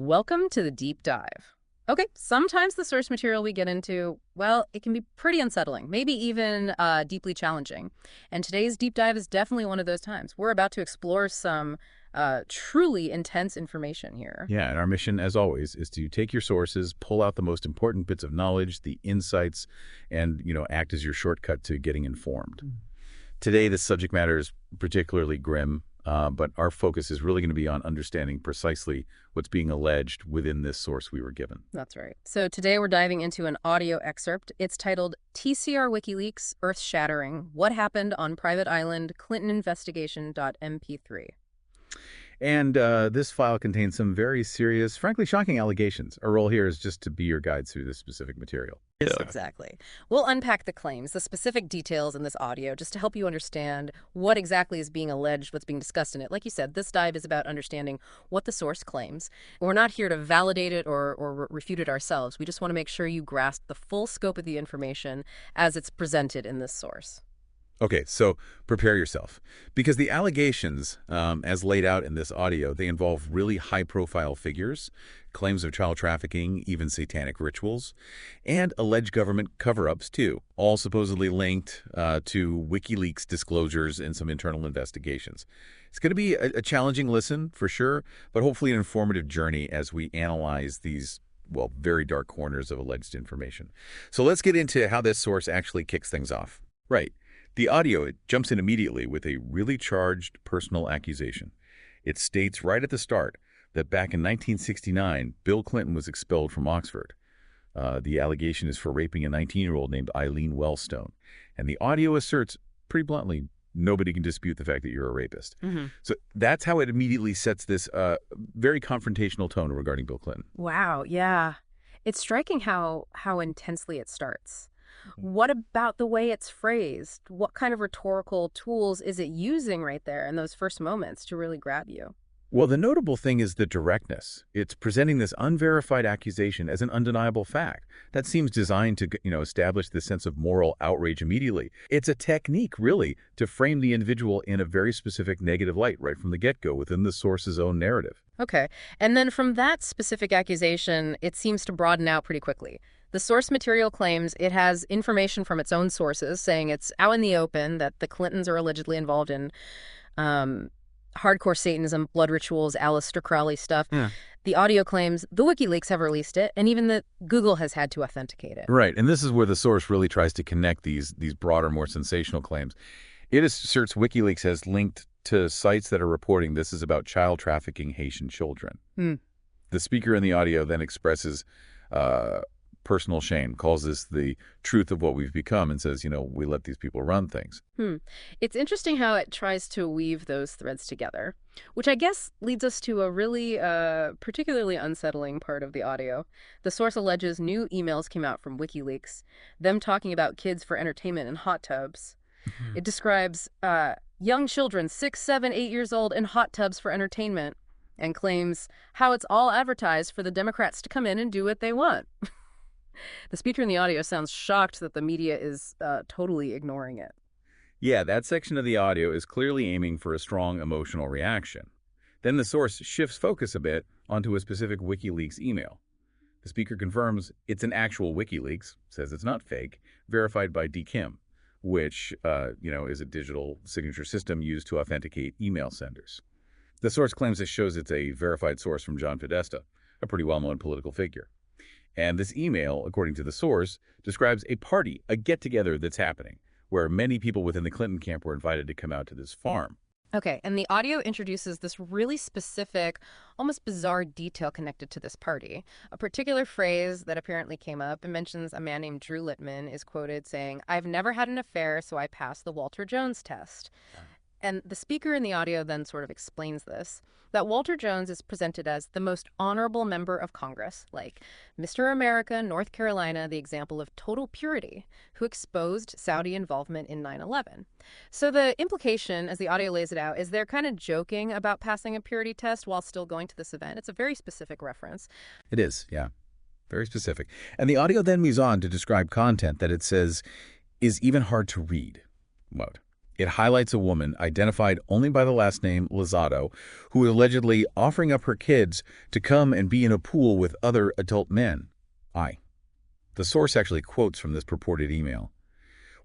Welcome to the deep dive. Okay, sometimes the source material we get into, well, it can be pretty unsettling, maybe even deeply challenging. And today's deep dive is definitely one of those times. We're about to explore some truly intense information here. Yeah, and our mission, as always, is to take your sources, pull out the most important bits of knowledge, the insights, and, act as your shortcut to getting informed. Today, the subject matter is particularly grim, but our focus is really going to be on understanding precisely what's being alleged within this source we were given. That's right. So today we're diving into an audio excerpt. It's titled TCR Wikileaks Earth-Shattering: What Happened on Private Island Clinton Investigation.mp3. And this file contains some very serious, frankly shocking allegations. Our role here is just to be your guide through this specific material. Yes, exactly. We'll unpack the claims, the specific details in this audio, just to help you understand what exactly is being alleged, what's being discussed in it. Like you said, this dive is about understanding what the source claims. We're not here to validate it or refute it ourselves. We just want to make sure you grasp the full scope of the information as it's presented in this source. Okay, so prepare yourself, because the allegations, as laid out in this audio, they involve really high-profile figures, claims of child trafficking, even satanic rituals, and alleged government cover-ups, too, all supposedly linked to WikiLeaks disclosures and some internal investigations. It's going to be a challenging listen, for sure, but hopefully an informative journey as we analyze these, well, very dark corners of alleged information. So let's get into how this source actually kicks things off. Right. The audio, it jumps in immediately with a really charged personal accusation. It states right at the start that back in 1969, Bill Clinton was expelled from Oxford. The allegation is for raping a 19-year-old named Eileen Wellstone. And the audio asserts, pretty bluntly, nobody can dispute the fact that you're a rapist. So that's how it immediately sets this very confrontational tone regarding Bill Clinton. Wow, yeah. It's striking how intensely it starts. What about the way it's phrased? What kind of rhetorical tools is it using right there in those first moments to really grab you? Well, the notable thing is the directness. It's presenting this unverified accusation as an undeniable fact. That seems designed to, establish this sense of moral outrage immediately. It's a technique, really, to frame the individual in a very specific negative light right from the get-go within the source's own narrative. Okay. And then from that specific accusation, it seems to broaden out pretty quickly. The source material claims it has information from its own sources, saying it's out in the open that the Clintons are allegedly involved in hardcore Satanism, blood rituals, Aleister Crowley stuff. Yeah. The audio claims the WikiLeaks have released it, and even that Google has had to authenticate it. Right, and this is where the source really tries to connect these broader, more sensational claims. It asserts WikiLeaks has linked to sites that are reporting this is about child trafficking Haitian children. The speaker in the audio then expresses personal shame, calls this the truth of what we've become, and says, we let these people run things. It's interesting how it tries to weave those threads together, which I guess leads us to a really particularly unsettling part of the audio. The source alleges new emails came out from WikiLeaks, them talking about kids for entertainment in hot tubs. It describes young children, 6, 7, 8 years old, in hot tubs for entertainment, and claims how it's all advertised for the Democrats to come in and do what they want. The speaker in the audio sounds shocked that the media is totally ignoring it. Yeah, that section of the audio is clearly aiming for a strong emotional reaction. Then the source shifts focus a bit onto a specific WikiLeaks email. The speaker confirms it's an actual WikiLeaks, says it's not fake, verified by DKIM, which, is a digital signature system used to authenticate email senders. The source claims it shows it's a verified source from John Podesta, a pretty well-known political figure. And this email, according to the source, describes a party, a get-together that's happening, where many people within the Clinton camp were invited to come out to this farm. Okay, and the audio introduces this really specific, almost bizarre detail connected to this party. A particular phrase that apparently came up and mentions a man named Drew Littman is quoted saying, "I've never had an affair, so I passed the Walter Jones test." And the speaker in the audio then sort of explains this, that Walter Jones is presented as the most honorable member of Congress, like Mr. America, North Carolina, the example of total purity, who exposed Saudi involvement in 9/11. So the implication, as the audio lays it out, is they're kind of joking about passing a purity test while still going to this event. It's a very specific reference. It is, yeah. Very specific. And the audio then moves on to describe content that it says is even hard to read. Quote, It highlights a woman identified only by the last name Lozado, who was allegedly offering up her kids to come and be in a pool with other adult men. The source actually quotes from this purported email.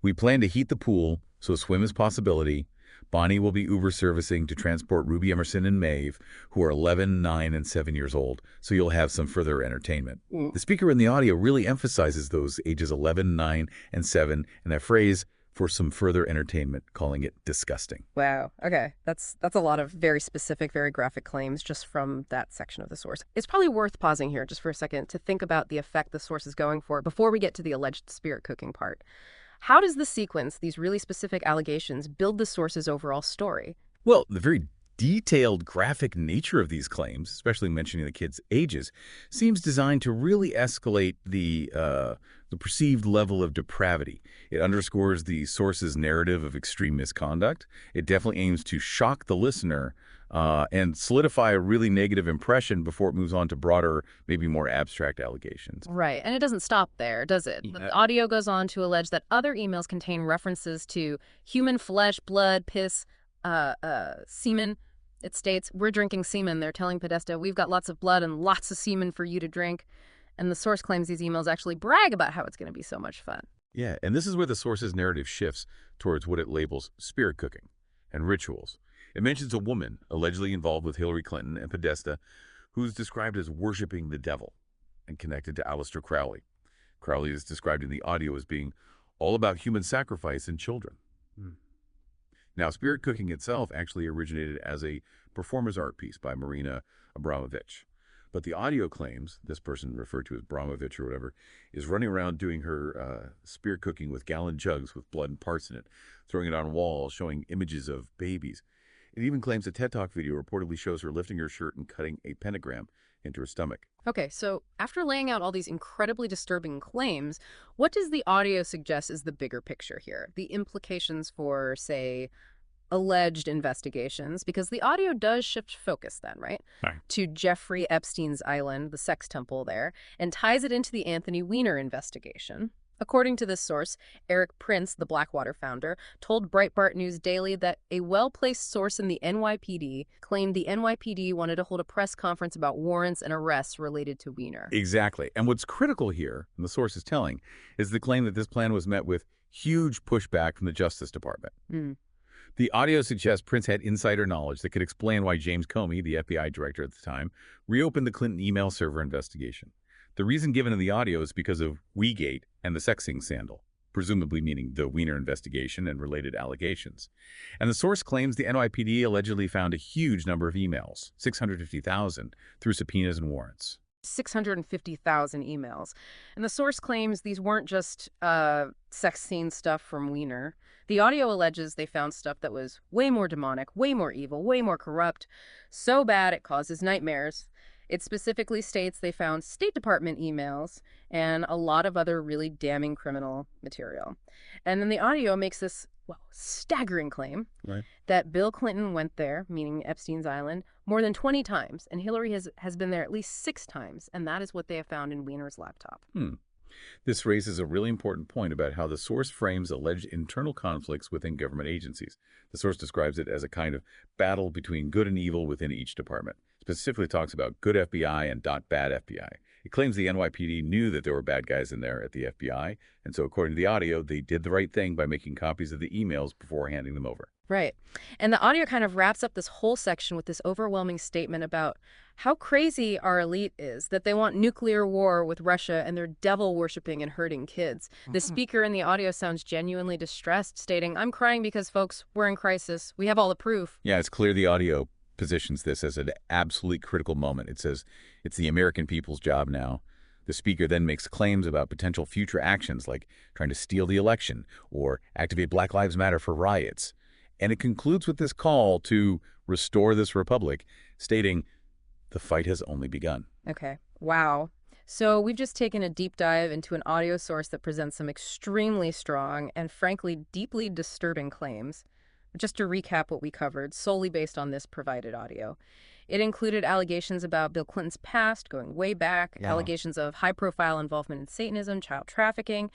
"We plan to heat the pool, so swim is possibility. Bonnie will be Uber servicing to transport Ruby Emerson and Maeve, who are 11, 9, and 7 years old, so you'll have some further entertainment." The speaker in the audio really emphasizes those ages 11, 9, and 7, and that phrase, "for some further entertainment," calling it disgusting. Wow. Okay. That's a lot of very specific, very graphic claims just from that section of the source. It's probably worth pausing here just for a second to think about the effect the source is going for before we get to the alleged spirit cooking part. How does this sequence, these really specific allegations, build the source's overall story? Well, the very detailed, graphic nature of these claims, especially mentioning the kids' ages, seems designed to really escalate the perceived level of depravity. It underscores the source's narrative of extreme misconduct. It definitely aims to shock the listener and solidify a really negative impression before it moves on to broader, maybe more abstract allegations. Right. And it doesn't stop there, does it? The audio goes on to allege that other emails contain references to human flesh, blood, piss, semen. It states, "We're drinking semen." They're telling Podesta, "We've got lots of blood and lots of semen for you to drink." And the source claims these emails actually brag about how it's going to be so much fun. Yeah, and this is where the source's narrative shifts towards what it labels spirit cooking and rituals. It mentions a woman allegedly involved with Hillary Clinton and Podesta who's described as worshiping the devil and connected to Aleister Crowley. Crowley is described in the audio as being all about human sacrifice and children. Now, spirit cooking itself actually originated as a performer's art piece by Marina Abramovich. But the audio claims, this person referred to as Abramovich or whatever, is running around doing her spirit cooking with gallon jugs with blood and parts in it, throwing it on walls, showing images of babies. It even claims a TED Talk video reportedly shows her lifting her shirt and cutting a pentagram into her stomach. Okay, so after laying out all these incredibly disturbing claims, what does the audio suggest is the bigger picture here? The implications for, say, alleged investigations, because the audio does shift focus then, right? Right. To Jeffrey Epstein's island, the sex temple there, and ties it into the Anthony Weiner investigation. According to this source, Eric Prince, the Blackwater founder, told Breitbart News Daily that a well-placed source in the NYPD claimed the NYPD wanted to hold a press conference about warrants and arrests related to Weiner. Exactly. And what's critical here, and the source is telling, is the claim that this plan was met with huge pushback from the Justice Department. The audio suggests Prince had insider knowledge that could explain why James Comey, the FBI director at the time, reopened the Clinton email server investigation. The reason given in the audio is because of WeGate and the sexing scandal, presumably meaning the Weiner investigation and related allegations. And the source claims the NYPD allegedly found a huge number of emails, 650,000, through subpoenas and warrants. 650,000 emails. And the source claims these weren't just sex scene stuff from Weiner. The audio alleges they found stuff that was way more demonic, way more evil, way more corrupt, so bad it causes nightmares. It specifically states they found State Department emails and a lot of other really damning criminal material. And then the audio makes this, well, staggering claim that Bill Clinton went there, meaning Epstein's Island, more than 20 times, and Hillary has been there at least 6 times, and that is what they have found in Weiner's laptop. This raises a really important point about how the source frames alleged internal conflicts within government agencies. The source describes it as a kind of battle between good and evil within each department. Specifically talks about good FBI and bad FBI. It claims the NYPD knew that there were bad guys in there at the FBI, and so according to the audio, they did the right thing by making copies of the emails before handing them over. Right. And the audio kind of wraps up this whole section with this overwhelming statement about how crazy our elite is, that they want nuclear war with Russia and they're devil-worshipping and hurting kids. The speaker in the audio sounds genuinely distressed, stating, "I'm crying because, folks, we're in crisis. We have all the proof." Yeah, it's clear the audio positions this as an absolutely critical moment. It says it's the American people's job now. The speaker then makes claims about potential future actions like trying to steal the election or activate Black Lives Matter for riots. And it concludes with this call to restore this republic, stating the fight has only begun. Okay. Wow. So we've just taken a deep dive into an audio source that presents some extremely strong and frankly deeply disturbing claims. Just to recap what we covered, solely based on this provided audio. It included allegations about Bill Clinton's past, going way back, Wow. allegations of high-profile involvement in Satanism, child trafficking,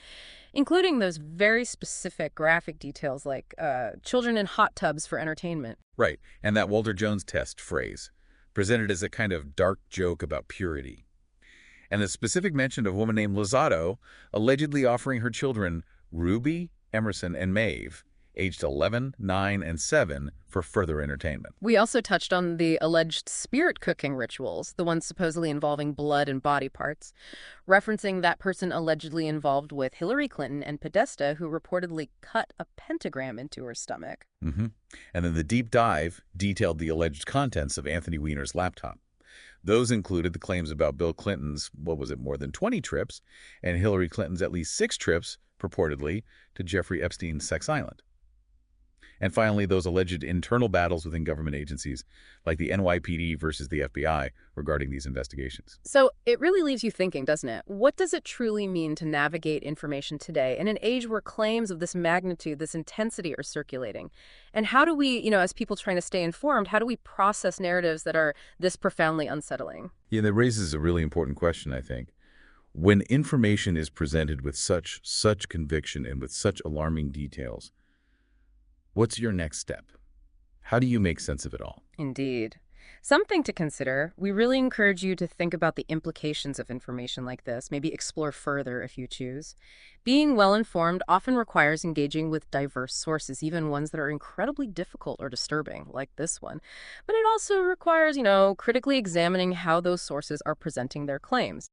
including those very specific graphic details like children in hot tubs for entertainment. Right, and that Walter Jones test phrase, presented as a kind of dark joke about purity. And the specific mention of a woman named Lozado allegedly offering her children Ruby, Emerson, and Maeve, aged 11, 9, and 7, for further entertainment. We also touched on the alleged spirit cooking rituals, the ones supposedly involving blood and body parts, referencing that person allegedly involved with Hillary Clinton and Podesta, who reportedly cut a pentagram into her stomach. hmm And then the deep dive detailed the alleged contents of Anthony Weiner's laptop. Those included the claims about Bill Clinton's, what was it, more than 20 trips, and Hillary Clinton's at least 6 trips, purportedly, to Jeffrey Epstein's sex island. And finally, those alleged internal battles within government agencies, like the NYPD versus the FBI, regarding these investigations. So it really leaves you thinking, doesn't it? What does it truly mean to navigate information today in an age where claims of this magnitude, this intensity are circulating? And how do we, as people trying to stay informed, how do we process narratives that are this profoundly unsettling? Yeah, that raises a really important question, I think. When information is presented with such conviction and with such alarming details, what's your next step? How do you make sense of it all? Indeed. Something to consider. We really encourage you to think about the implications of information like this, maybe explore further if you choose. Being well informed often requires engaging with diverse sources, even ones that are incredibly difficult or disturbing, like this one. But it also requires, critically examining how those sources are presenting their claims.